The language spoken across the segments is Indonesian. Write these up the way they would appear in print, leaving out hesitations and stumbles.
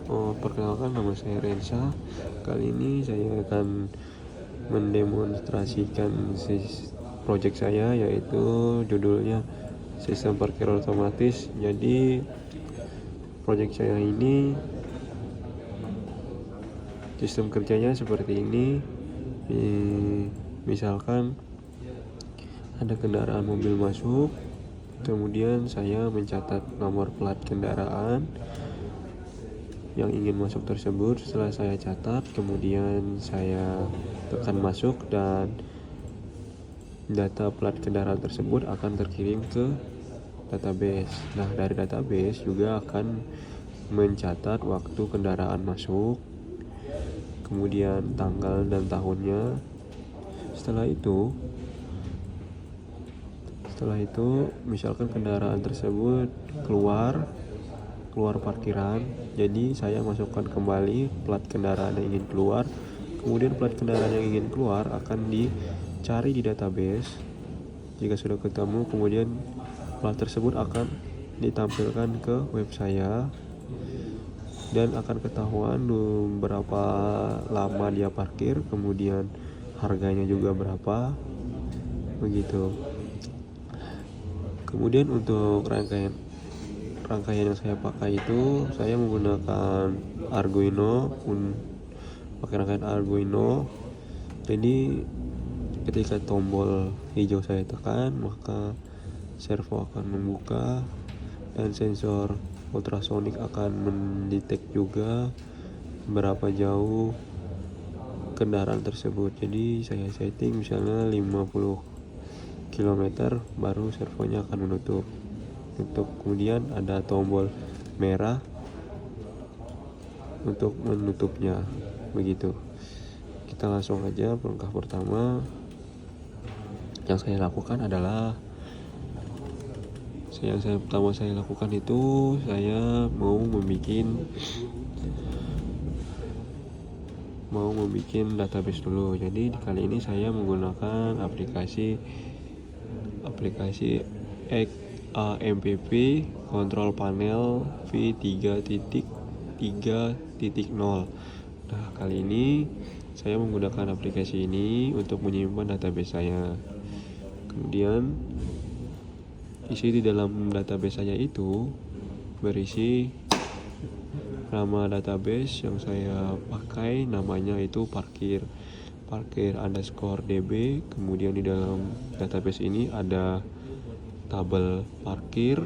Perkenalkan, nama saya Rensa. Kali ini saya akan mendemonstrasikan project saya, yaitu judulnya sistem parkir otomatis. Jadi project saya ini sistem kerjanya seperti ini. Misalkan ada kendaraan mobil masuk, kemudian saya mencatat nomor plat kendaraan yang ingin masuk tersebut. Setelah saya catat, kemudian saya tekan masuk dan data plat kendaraan tersebut akan terkirim ke database. Nah, dari database juga akan mencatat waktu kendaraan masuk, kemudian tanggal dan tahunnya. Setelah itu misalkan kendaraan tersebut keluar parkiran, jadi saya masukkan kembali plat kendaraan yang ingin keluar. Kemudian plat kendaraan yang ingin keluar akan dicari di database. Jika sudah ketemu, kemudian plat tersebut akan ditampilkan ke web saya dan akan ketahuan berapa lama dia parkir, kemudian harganya juga berapa, begitu. Kemudian untuk rangkaian yang saya pakai itu, saya menggunakan Arduino, pakai rangkaian Arduino. Jadi ketika tombol hijau saya tekan, maka servo akan membuka dan sensor ultrasonik akan mendetek juga berapa jauh kendaraan tersebut. Jadi saya setting misalnya 50 km, baru servonya akan menutup. Kemudian ada tombol merah untuk menutupnya, begitu. Kita langsung aja. Langkah pertama yang saya lakukan adalah saya mau membuat database dulu. Jadi kali ini saya menggunakan aplikasi XAMPP Control Panel v3.3.0. Nah, kali ini saya menggunakan aplikasi ini untuk menyimpan database saya. Kemudian isi di dalam database saya itu berisi nama database yang saya pakai, namanya itu parkir _db. Kemudian di dalam database ini ada tabel parkir.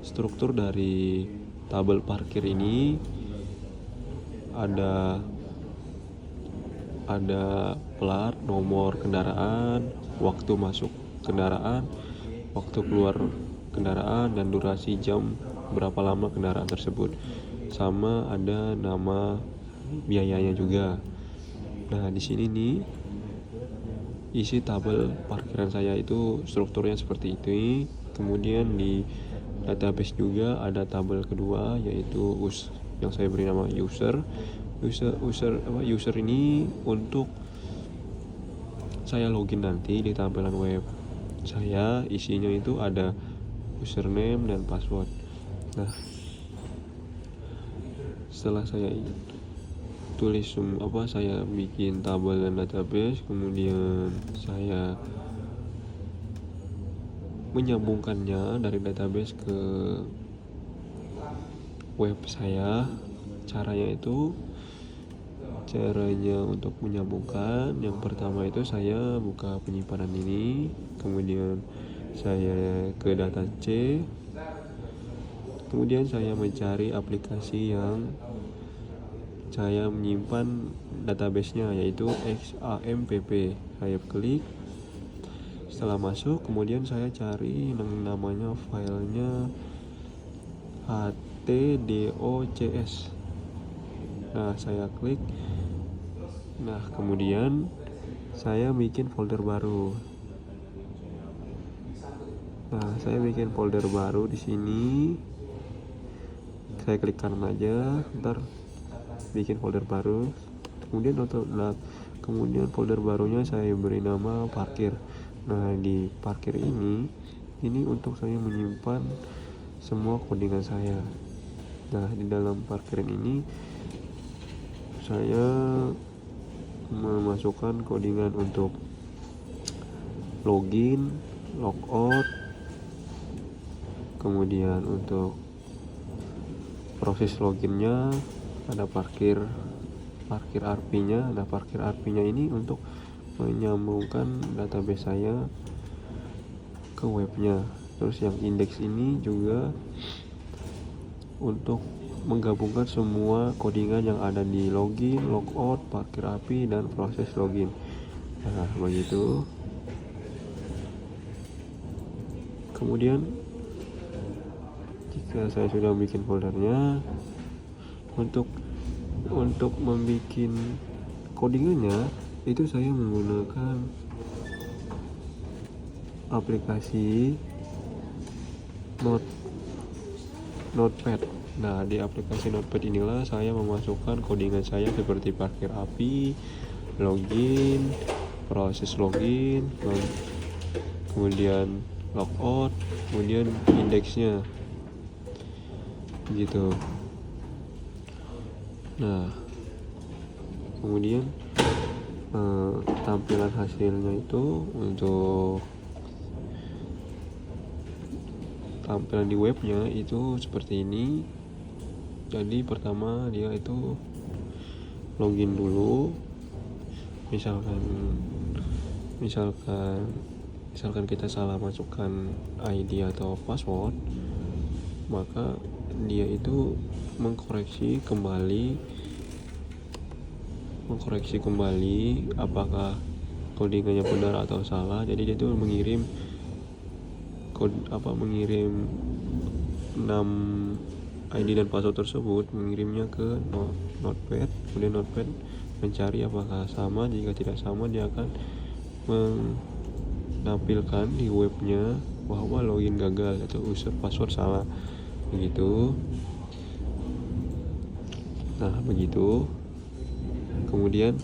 Struktur dari tabel parkir ini ada plat, nomor kendaraan, waktu masuk kendaraan, waktu keluar kendaraan, dan durasi jam berapa lama kendaraan tersebut. Sama ada nama biayanya juga. Nah, di sini nih isi tabel parkiran saya itu strukturnya seperti itu. Kemudian di database juga ada tabel kedua, yaitu yang saya beri nama user ini untuk saya login nanti di tampilan web saya. Isinya itu ada username dan password. Nah, setelah saya saya bikin tabel dan database, kemudian saya menyambungkannya dari database ke web saya. Caranya untuk menyambungkan, yang pertama itu saya buka penyimpanan ini, kemudian saya ke data C, kemudian saya mencari aplikasi yang saya menyimpan database-nya, yaitu XAMPP. Saya klik. Setelah masuk, kemudian saya cari namanya filenya htdocs. Nah, saya klik. Nah, kemudian saya bikin folder baru. Di sini. Saya klik kanan aja, ntar bikin folder baru. Kemudian folder barunya saya beri nama parkir. Nah, di parkir ini untuk saya menyimpan semua codingan saya. Nah, di dalam parkiran ini saya memasukkan codingan untuk login, logout, kemudian untuk proses loginnya ada parkir RP-nya. Nah, parkir RP-nya ini untuk menyambungkan database saya ke webnya. Terus yang indeks ini juga untuk menggabungkan semua codingan yang ada di login, logout, parkir API, dan proses login. Nah, begitu. Kemudian jika saya sudah bikin foldernya, untuk membuat codingannya itu saya menggunakan aplikasi Notepad. Nah, di aplikasi Notepad inilah saya memasukkan codingan saya seperti parkir API, login, proses login, kemudian logout, kemudian indeksnya gitu. Nah, kemudian tampilan hasilnya itu untuk tampilan di webnya itu seperti ini. Jadi pertama dia itu login dulu, misalkan kita salah masukkan ID atau password, maka dia itu mengkoreksi kembali apakah codingannya benar atau salah. Jadi dia itu mengirim 6 ID dan password tersebut, mengirimnya ke Notepad. Kemudian Notepad mencari apakah sama. Jika tidak sama, dia akan menampilkan di webnya bahwa login gagal atau user password salah, begitu. Nah, begitu. Kemudian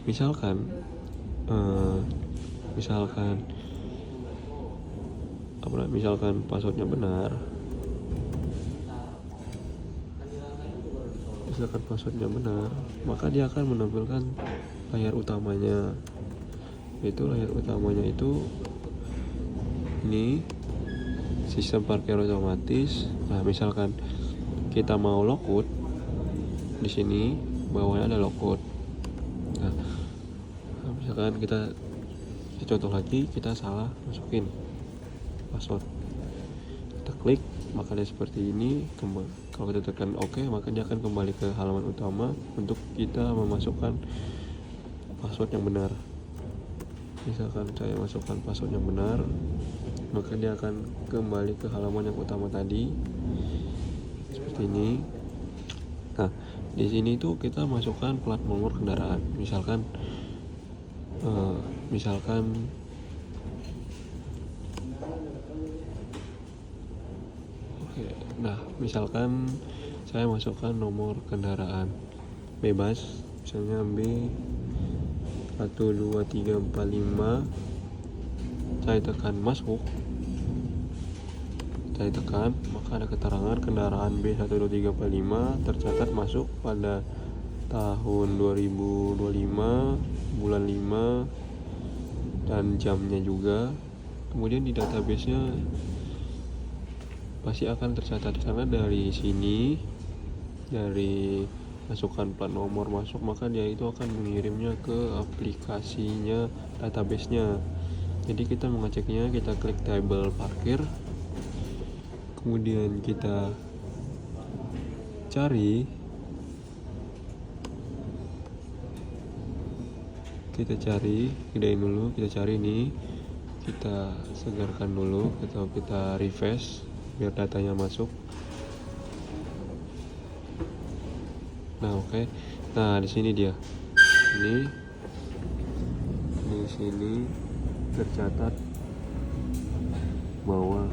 misalkan passwordnya benar, maka dia akan menampilkan layar utamanya. Layar utamanya itu ini sistem parkir otomatis. Nah, misalkan kita mau logout, di sini bawahnya ada logout. Nah, misalkan kita contoh lagi, kita salah masukin password, kita klik, maka dia seperti ini. Kalau kita tekan OK, maka dia akan kembali ke halaman utama untuk kita memasukkan password yang benar. Misalkan saya masukkan password yang benar, maka dia akan kembali ke halaman yang utama tadi seperti ini. Nah, di sini tuh kita masukkan plat nomor kendaraan. Misalkan saya masukkan nomor kendaraan bebas, misalnya B12345. Saya tekan masuk, maka ada keterangan kendaraan B12345 tercatat masuk pada tahun 2025, bulan 5, dan jamnya juga. Kemudian di database-nya pasti akan tercatat, karena dari sini, dari masukkan plat nomor masuk, maka dia itu akan mengirimnya ke aplikasinya, database-nya. Jadi kita mengeceknya, kita klik tabel parkir, kemudian kita cari ini, kita segarkan dulu atau kita refresh biar datanya masuk. Nah, oke. Nah, di sini dia. Di sini tercatat bahwa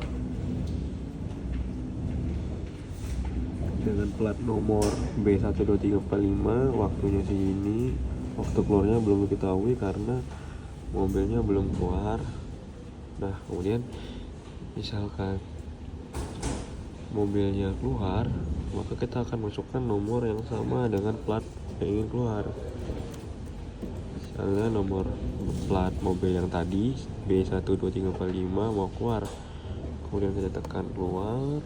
dengan plat nomor B12345 waktunya segini, waktu keluarnya belum diketahui karena mobilnya belum keluar. Nah, kemudian misalkan mobilnya keluar, maka kita akan masukkan nomor yang sama dengan plat yang ingin keluar. Misalnya nomor plat mobil yang tadi B12345 mau keluar, kemudian kita tekan keluar.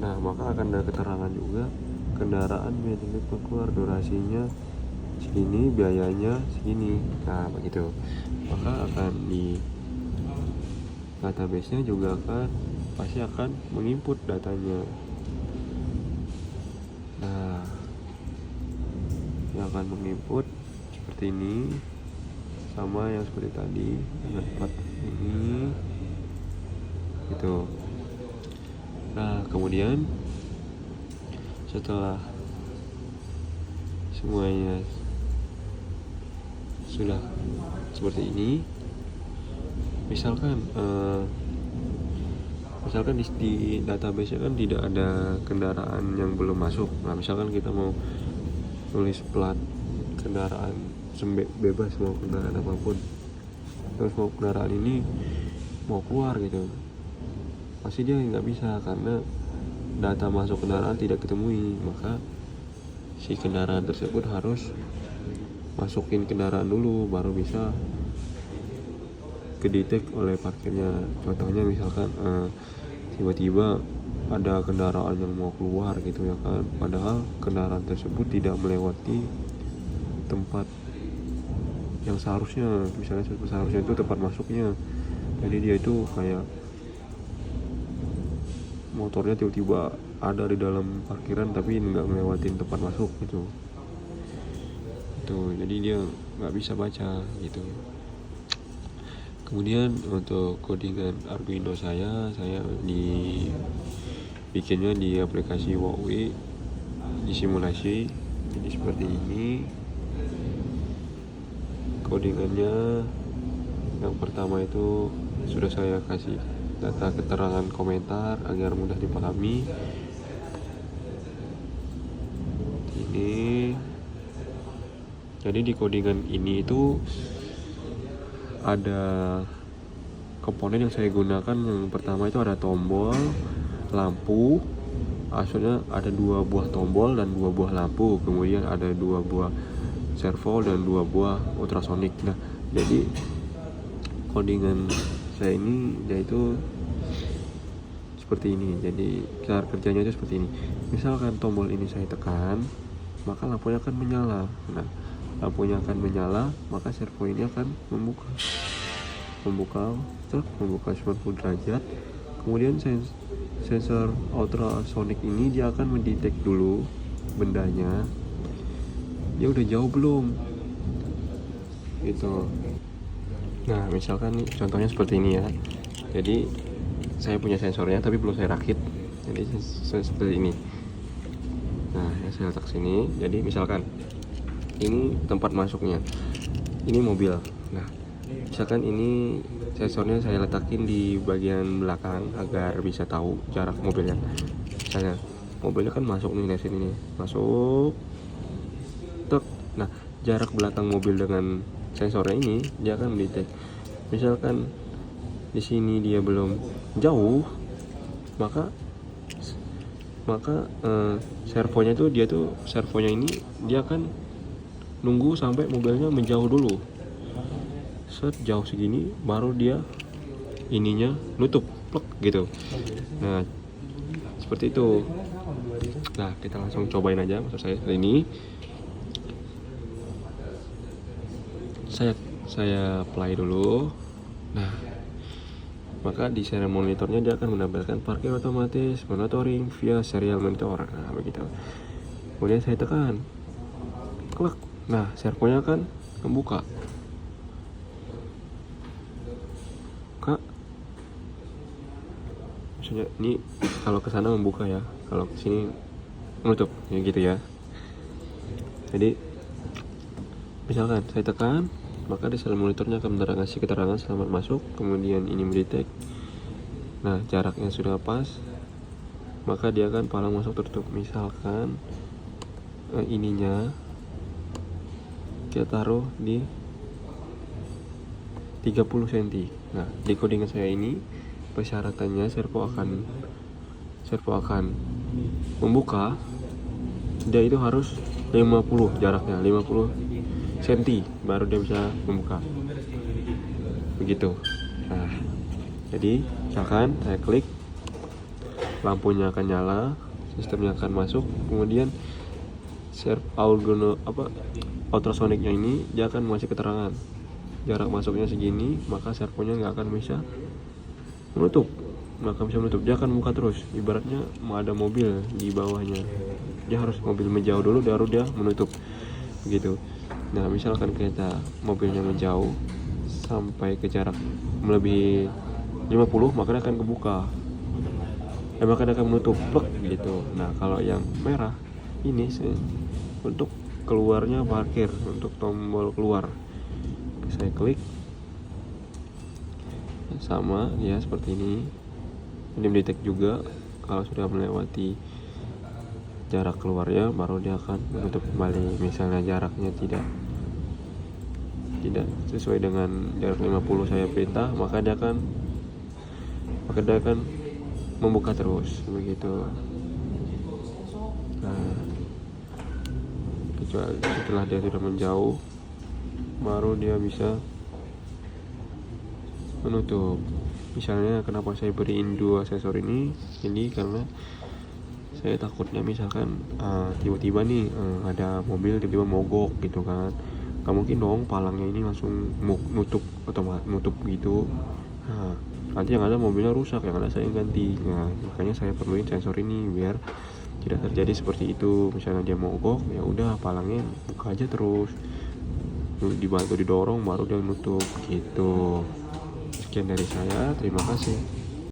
Nah, maka akan ada keterangan juga kendaraan yang keluar, durasinya segini, biayanya segini. Nah, begitu. Maka akan di database-nya juga pasti akan menginput datanya. Nah, yang akan menginput seperti ini, sama yang seperti tadi, dengan plat ini, gitu. Nah, kemudian setelah semuanya sudah seperti ini, misalkan di database kan tidak ada kendaraan yang belum masuk. Nah, misalkan kita mau tulis plat kendaraan bebas, mau kendaraan apapun, terus mau kendaraan ini mau keluar gitu, pasti dia nggak bisa karena data masuk kendaraan tidak ketemui. Maka si kendaraan tersebut harus masukin kendaraan dulu baru bisa kedetek oleh parkirnya. Contohnya misalkan tiba-tiba ada kendaraan yang mau keluar gitu ya kan, padahal kendaraan tersebut tidak melewati tempat yang seharusnya, misalnya seharusnya itu tempat masuknya, jadi dia itu kayak motornya tiba-tiba ada di dalam parkiran tapi nggak melewatin tempat masuk gitu. Jadi dia nggak bisa baca gitu. Kemudian untuk codingan Arduino saya bikinnya di aplikasi Wowi, di simulasi. Jadi seperti ini codingannya. Yang pertama itu sudah saya kasih data keterangan komentar agar mudah dipahami. Ini jadi di codingan ini itu ada komponen yang saya gunakan. Yang pertama itu ada tombol, lampu. Maksudnya ada 2 buah tombol dan 2 buah lampu. Kemudian ada 2 buah servo dan 2 buah ultrasonik. Nah, jadi codingan saya ini yaitu seperti ini. Jadi cara kerjanya itu seperti ini. Misalkan tombol ini saya tekan, maka lampunya akan menyala. Nah, lampunya akan menyala, maka servo ini akan membuka 90 derajat. Kemudian sensor ultrasonic ini dia akan mendetek dulu bendanya, dia udah jauh belum gitu. Nah, misalkan nih contohnya seperti ini ya. Jadi saya punya sensornya tapi belum saya rakit, jadi seperti ini. Nah, saya letak sini. Jadi misalkan ini tempat masuknya, ini mobil. Nah, misalkan ini sensornya saya letakin di bagian belakang agar bisa tahu jarak mobilnya. Misalnya mobilnya kan masuk nih dari sini nih, masuk, tek. Nah, jarak belakang mobil dengan sensornya ini dia akan mendetek. Misalkan di sini dia belum jauh, maka servonya ini dia akan nunggu sampai mobilnya menjauh dulu. Jauh segini baru dia ininya nutup plek gitu. Nah, seperti itu. Nah, kita langsung cobain aja. Maksud saya ini saya play dulu. Nah, maka di serial monitornya dia akan menampilkan parkir otomatis monitoring via serial monitor. Nah, begitu. Kemudian saya tekan klak. Nah, servonya akan membuka. Kak, maksudnya ini kalau ke sana membuka ya, kalau ke sini menutup, ya gitu ya. Jadi misalkan saya tekan, maka di serial monitornya akan ngasih keterangan selamat masuk. Kemudian ini mendetek. Nah, jaraknya sudah pas, maka dia akan palang masuk tertutup. Misalkan ininya kita taruh di 30 cm. Nah, di codingan saya ini persyaratannya servo akan membuka, dia itu harus 50 jaraknya, 50 cm baru dia bisa membuka. Begitu. Nah, jadi misalkan saya klik, lampunya akan nyala, sistemnya akan masuk, kemudian ultrasonicnya ini dia akan masih keterangan jarak masuknya segini, maka servonya nggak akan bisa menutup, dia akan buka terus. Ibaratnya mau ada mobil di bawahnya, dia harus mobil menjauh dulu baru dia menutup, begitu. Nah, misalkan kita mobilnya menjauh sampai ke jarak melebihi 50, maka dia akan kebuka, maka dia akan menutup, plek, gitu. Nah, kalau yang merah ini untuk keluarnya parkir, untuk tombol keluar, saya klik, sama ya seperti ini. Ini mendetek juga kalau sudah melewati jarak keluarnya, baru dia akan menutup kembali. Misalnya jaraknya tidak sesuai dengan jarak 50 saya perintah, maka dia akan membuka terus, begitu. Nah, kecuali setelah dia sudah menjauh, baru dia bisa menutup. Misalnya kenapa saya beriin dua sensor ini karena saya takutnya misalkan tiba-tiba nih ada mobil tiba-tiba mogok gitu kan, gak mungkin dong palangnya ini langsung nutup gitu. Nah, nanti yang ada mobilnya rusak, yang ada saya ganti. Nah, makanya saya perluin sensor ini biar tidak terjadi seperti itu. Misalnya dia mogok, ya udah palangnya buka aja terus, dibantu didorong baru dia nutup gitu. Sekian dari saya, terima kasih.